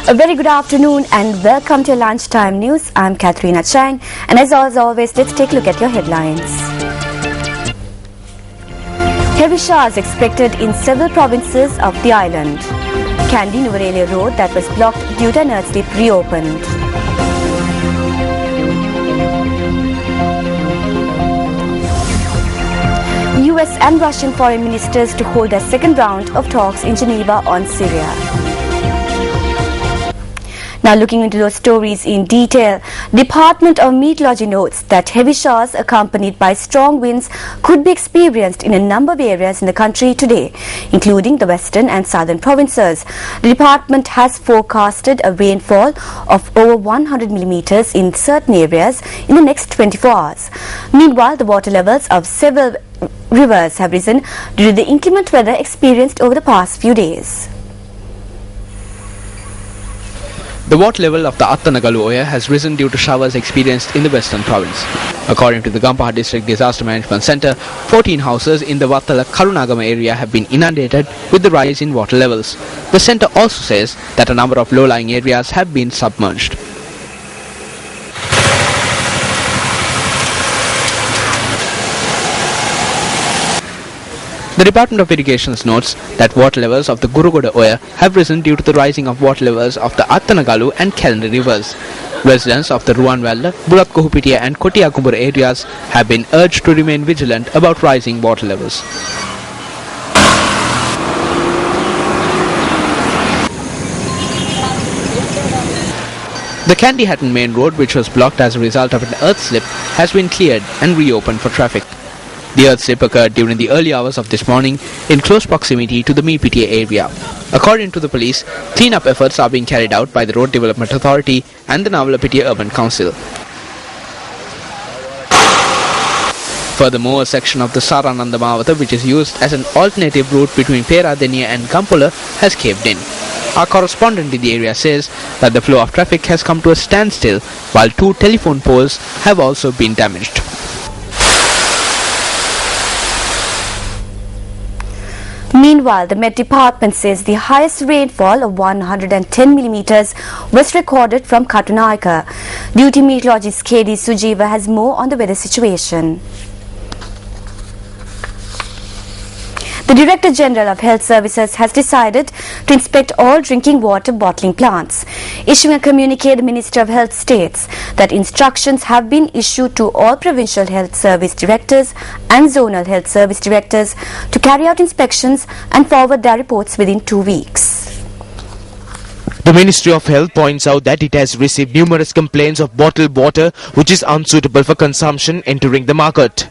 A very good afternoon and welcome to Lunchtime News. I'm Katharina Chang, and as always, let's take a look at your headlines. Heavy showers expected in several provinces of the island. Kandy Nuvarelia Road that was blocked due to an earth slip reopened. US and Russian foreign ministers to hold their second round of talks in Geneva on Syria. Now looking into those stories in detail, Department of Meteorology notes that heavy showers accompanied by strong winds could be experienced in a number of areas in the country today, including the western and southern provinces. The department has forecasted a rainfall of over 100 millimeters in certain areas in the next 24 hours. Meanwhile, the water levels of several rivers have risen due to the inclement weather experienced over the past few days. The water level of the Attanagalu Oya has risen due to showers experienced in the western province. According to the Gampaha District Disaster Management Centre, 14 houses in the Vattala Karunagama area have been inundated with the rise in water levels. The centre also says that a number of low-lying areas have been submerged. The Department of Irrigation notes that water levels of the Gurugoda Oya have risen due to the rising of water levels of the Attanagalu and Kelani rivers. Residents of the Ruanwalla, Bulatkohupitia and Kotiyakumbur areas have been urged to remain vigilant about rising water levels. The Kandy Hatton main road, which was blocked as a result of an earth slip, has been cleared and reopened for traffic. The earth slip occurred during the early hours of this morning in close proximity to the Meepitia area. According to the police, clean-up efforts are being carried out by the Road Development Authority and the Navalapitia Urban Council. Furthermore, a section of the Sarananda Mavata, which is used as an alternative route between Peradeniya and Kampula, has caved in. Our correspondent in the area says that the flow of traffic has come to a standstill, while 2 telephone poles have also been damaged. Meanwhile, the Met Department says the highest rainfall of 110 millimeters was recorded from Katunayaka. Duty meteorologist KD Sujiva has more on the weather situation. The Director General of Health Services has decided to inspect all drinking water bottling plants. Issuing a communique, the Minister of Health states that instructions have been issued to all Provincial Health Service Directors and Zonal Health Service Directors to carry out inspections and forward their reports within 2 weeks. The Ministry of Health points out that it has received numerous complaints of bottled water which is unsuitable for consumption entering the market.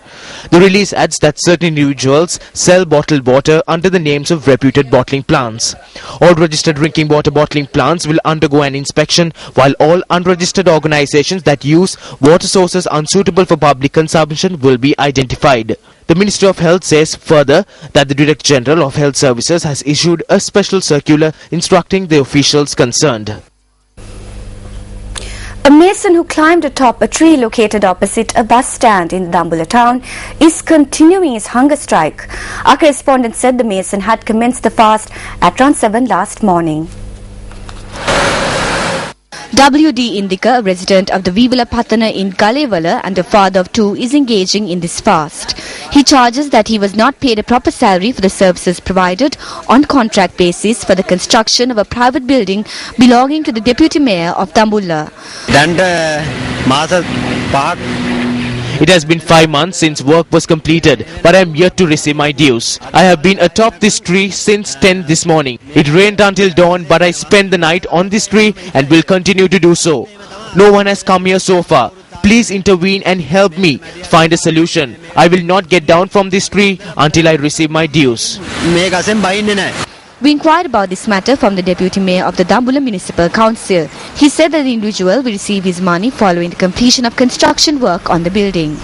The release adds that certain individuals sell bottled water under the names of reputed bottling plants. All registered drinking water bottling plants will undergo an inspection, while all unregistered organizations that use water sources unsuitable for public consumption will be identified. The Ministry of Health says further that the Director General of Health Services has issued a special circular instructing the officials concerned. A mason who climbed atop a tree located opposite a bus stand in Dambulla town is continuing his hunger strike. Our correspondent said the mason had commenced the fast at around 7 last morning. W.D. Indika, a resident of the Vivula Patana in Kalevala and a father of 2, is engaging in this fast. He charges that he was not paid a proper salary for the services provided on contract basis for the construction of a private building belonging to the Deputy Mayor of Dambulla. It has been 5 months since work was completed, but I am yet to receive my dues. I have been atop this tree since 10 this morning. It rained until dawn, but I spent the night on this tree and will continue to do so. No one has come here so far. Please intervene and help me find a solution. I will not get down from this tree until I receive my dues. We inquired about this matter from the Deputy Mayor of the Dambulla Municipal Council. He said that the individual will receive his money following the completion of construction work on the building.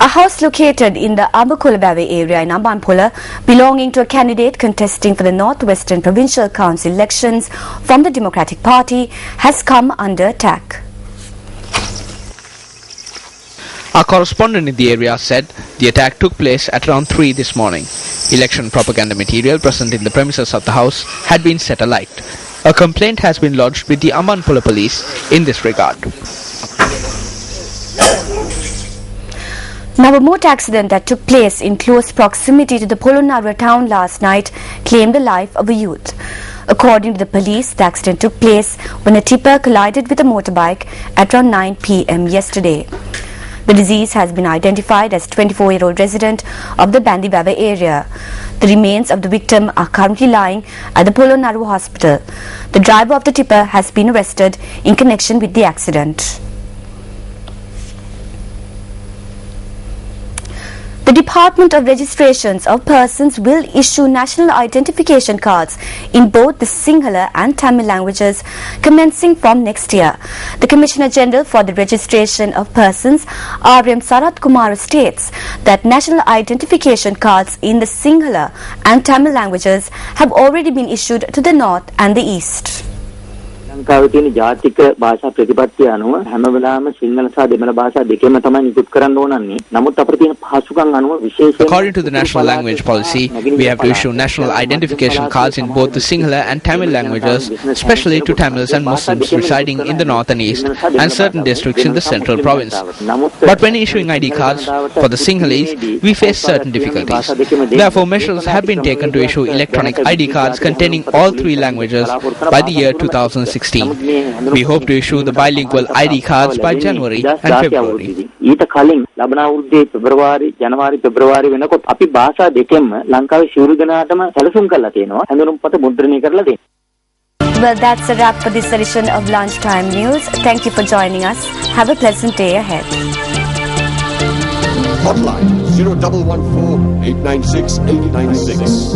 A house located in the Abakulabave area in Ambanpula, belonging to a candidate contesting for the Northwestern Provincial Council elections from the Democratic Party, has come under attack. Our correspondent in the area said the attack took place at around 3 this morning. Election propaganda material present in the premises of the house had been set alight. A complaint has been lodged with the Ammanpula police in this regard. Now, a motor accident that took place in close proximity to the Polonnaruwa town last night claimed the life of a youth. According to the police, the accident took place when a tipper collided with a motorbike at around 9 p.m. yesterday. The deceased has been identified as 24-year-old resident of the Bandivava area. The remains of the victim are currently lying at the Polonnaruwa hospital. The driver of the tipper has been arrested in connection with the accident. The Department of Registrations of Persons will issue national identification cards in both the Sinhala and Tamil languages commencing from next year. The Commissioner General for the Registration of Persons, R.M. Sarath Kumar, states that national identification cards in the Sinhala and Tamil languages have already been issued to the north and the east. ලංකාවේ තියෙන ජාතික භාෂා ප්‍රතිපත්තිය අනුව හැම වෙලාවෙම සිංහල සහ දෙමළ භාෂා දෙකේම තමයි නිකුත් කරන්න ඕනන්නේ. නමුත් අපිට තියෙන පහසුකම් අනුව විශේෂයෙන් According to the national language policy, we have to issue national identification cards in both the Sinhala and Tamil languages, especially to Tamils and Muslims residing in the north and east and certain districts in the central province. But when issuing ID cards for the Sinhalese, we face certain difficulties. Therefore, measures have been taken to issue electronic ID cards containing all three languages by the year 2016. We hope to issue the bilingual ID cards by January and February. ඊට කලින් ලබන අවුරුද්දේ ජනවාරි වෙනකොට අපි භාෂා දෙකෙන්ම ලංකාවේ ශූර දෙනාටම සැලසුම් කරලා තියෙනවා. හැඳුනුම්පත මුද්‍රණය කරලා දෙන්න. Well, that's a wrap for this edition of Lunchtime News. Thank you for joining us. Have a pleasant day ahead. Hotline 0114 896 896.